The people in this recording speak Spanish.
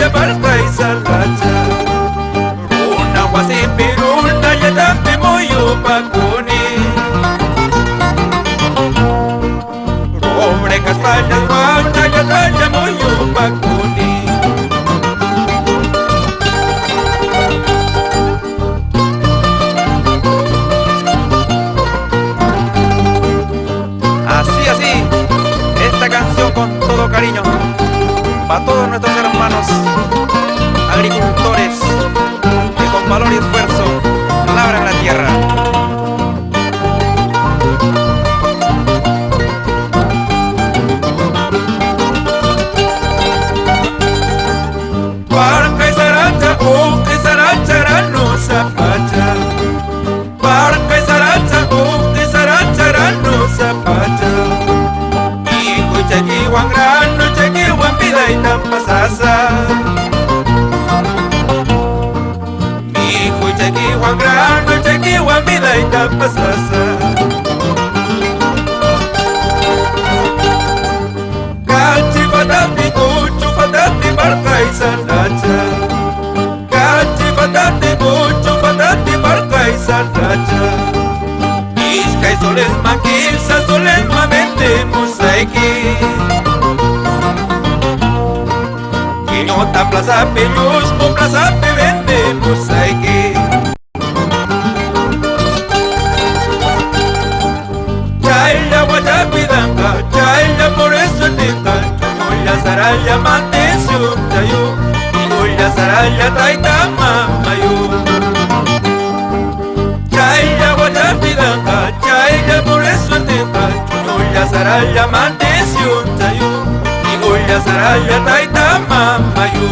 saraya barca y salacha. Una guasipiruna ya tampi moyo pakuni. Robre castañas guana ya talla moyo pakuni. Así, esta canción con todo cariño para todos nuestros hermanos agricultores que con valor y esfuerzo labran la tierra. Barca y saracha, oh, que saracha grano zapacha. Barca y saracha, oh, que saracha grano zapacha. Hijo chaki wan grano, chaki wan vida y tampasasa. Hijo chaki wan grano, chaki wan vida y tampasasa. Cachi fatati, cuchu fatati, barca y saracha. Cachi fatati, cuchu fatati, barca y saracha. Isca y soles maquilsa, soles mamente musaiki. Quinota plaza pelus, con plaza pe vende musaiki. Chaya guayapidanga, chaya por eso tenga. Chunulla saraya mate sutayu, chunulla saraya taitama mayu. Chaya guayapidanga, chaya por eso tenga. Chunulla saraya mate sutayu, chunulla saraya taitama mayu.